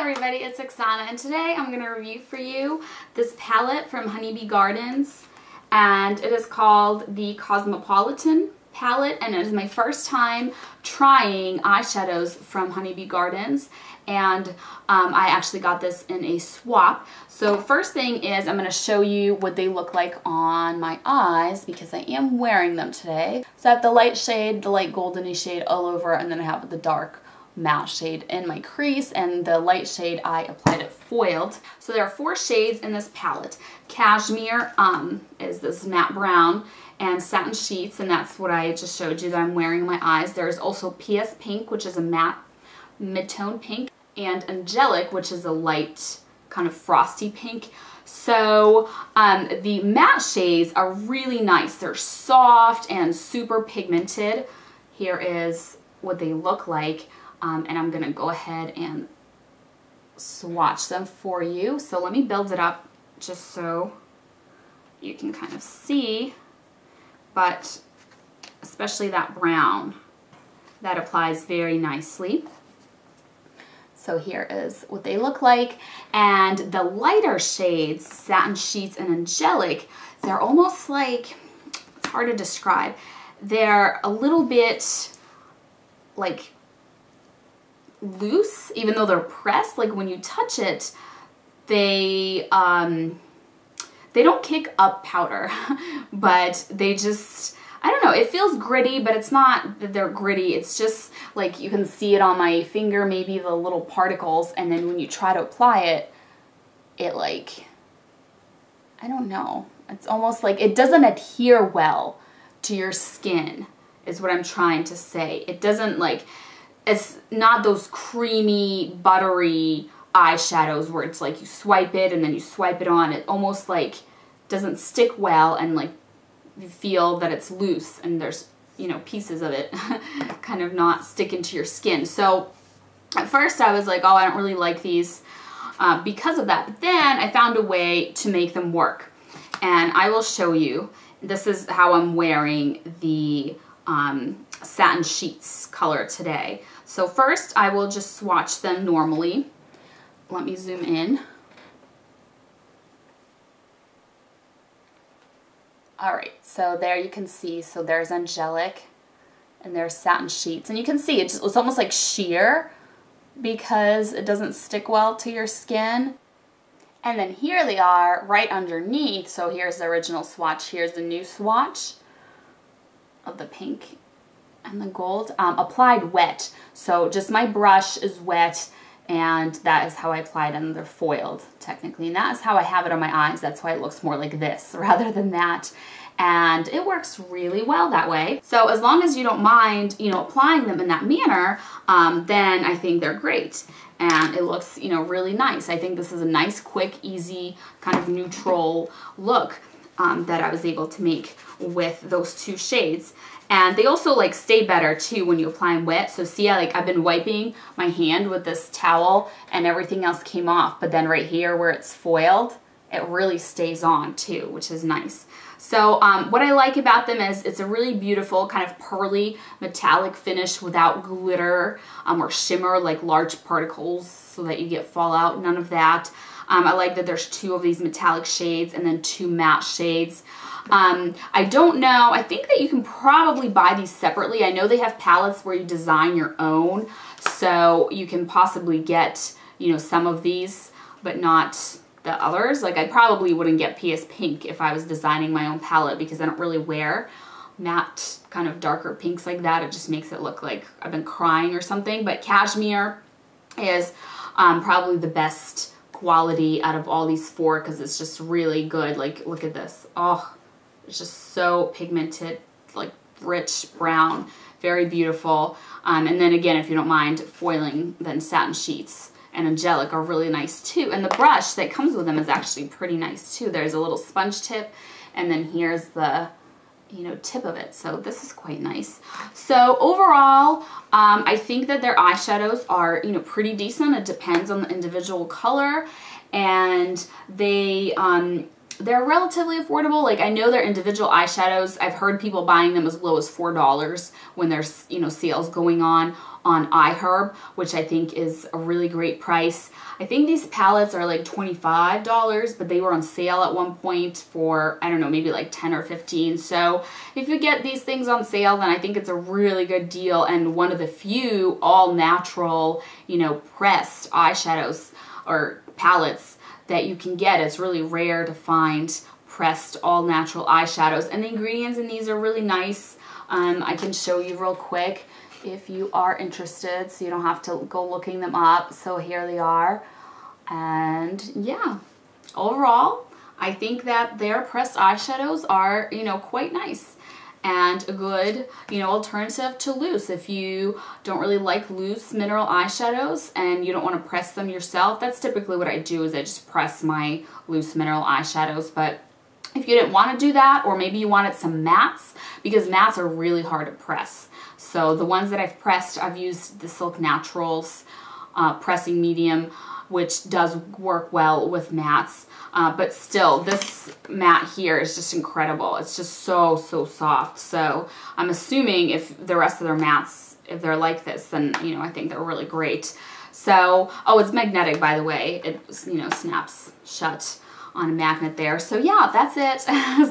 everybody, it's Oksana, and today I'm going to review for you this palette from Honeybee Gardens, and it is called the Cosmopolitan palette, and it is my first time trying eyeshadows from Honeybee Gardens, and I actually got this in a swap. So first thing is I'm going to show you what they look like on my eyes because I am wearing them today. So I have the light shade, the light goldeny shade all over, and then I have the dark matte shade in my crease, and the light shade I applied it foiled. So there are 4 shades in this palette. Kashmir is this matte brown, and Satin Sheets, and that's what I just showed you that I'm wearing in my eyes. There's also PS Pink, which is a matte mid-tone pink, and Angelic, which is a light kind of frosty pink. So the matte shades are really nice. They're soft and super pigmented. Here is what they look like. And I'm going to go ahead and swatch them for you. So let me build it up just so you can kind of see, but especially that brown, that applies very nicely. So here is what they look like. And the lighter shades, Satin Sheets and Angelic, they're almost like, it's hard to describe. They're a little bit like loose, even though they're pressed. Like when you touch it, they don't kick up powder, but they just, I don't know, it feels gritty, but it's not that they're gritty. It's just like you can see it on my finger, maybe the little particles, and then when you try to apply it, it like, I don't know, it's almost like it doesn't adhere well to your skin is what I'm trying to say. It doesn't like, it's not those creamy, buttery eyeshadows where it's like you swipe it and then you swipe it on. It almost like doesn't stick well, and like you feel that it's loose and there's, you know, pieces of it kind of not sticking to your skin. So at first I was like, oh, I don't really like these because of that. But then I found a way to make them work, and I will show you. This is how I'm wearing the Satin Sheets color today. So first I will just swatch them normally. Let me zoom in. Alright, so there you can see, so there's Angelic and there's Satin Sheets, and you can see it's almost like sheer because it doesn't stick well to your skin. And then here they are right underneath. So here's the original swatch, here's the new swatch of the pink and the gold, applied wet. So just my brush is wet, and that is how I applied them. They're foiled technically, and that is how I have it on my eyes. That's why it looks more like this rather than that, and it works really well that way. So as long as you don't mind, you know, applying them in that manner, then I think they're great, and it looks, you know, really nice. I think this is a nice, quick, easy, kind of neutral look that I was able to make with those 2 shades. And they also like stay better too when you apply them wet. So see, I've been wiping my hand with this towel and everything else came off, but then right here where it's foiled, it really stays on too, which is nice. So what I like about them is it's a really beautiful kind of pearly metallic finish without glitter or shimmer like large particles so that you get fallout, none of that. I like that there's 2 of these metallic shades and then 2 matte shades. I don't know, I think that you can probably buy these separately. I know they have palettes where you design your own, so you can possibly get, you know, some of these, but not the others. Like I probably wouldn't get PS Pink if I was designing my own palette because I don't really wear matte kind of darker pinks like that. It just makes it look like I've been crying or something. But Kashmir is probably the best quality out of all these 4 because it's just really good. Like look at this. Oh, it's just so pigmented, like rich brown, very beautiful. And then again, if you don't mind foiling, then Satin Sheets and Angelic are really nice too. And the brush that comes with them is actually pretty nice too. There's a little sponge tip, and then here's the, you know, tip of it. So this is quite nice. So overall, I think that their eyeshadows are, you know, pretty decent. It depends on the individual color, and they're relatively affordable. Like I know their individual eyeshadows, I've heard people buying them as low as $4 when there's, you know, sales going on on iHerb, which I think is a really great price. I think these palettes are like $25, but they were on sale at one point for, I don't know, maybe like 10 or 15. So if you get these things on sale, then I think it's a really good deal, and one of the few all natural, you know, pressed eyeshadows or palettes that you can get. It's really rare to find pressed all natural eyeshadows, and the ingredients in these are really nice. I can show you real quick if you are interested, so you don't have to go looking them up. So here they are, and yeah, overall I think that their pressed eyeshadows are, you know, quite nice and a good, you know, alternative to loose. If you don't really like loose mineral eyeshadows and you don't want to press them yourself, that's typically what I do, is I just press my loose mineral eyeshadows. But if you didn't want to do that, or maybe you wanted some mattes, because mattes are really hard to press. So the ones that I've pressed, I've used the Silk Naturals pressing medium, which does work well with mattes. But still, this matte here is just incredible. It's just so, so soft. So I'm assuming if the rest of their mattes, if they're like this, then, you know, I think they're really great. So, oh, it's magnetic, by the way. It, you know, snaps shut on a magnet there. So yeah, that's it.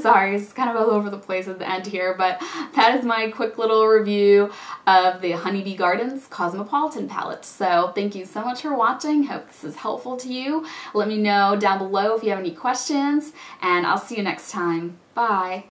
Sorry, it's kind of all over the place at the end here, but that is my quick little review of the Honeybee Gardens Cosmopolitan palette. So thank you so much for watching. Hope this is helpful to you. Let me know down below if you have any questions, and I'll see you next time. Bye.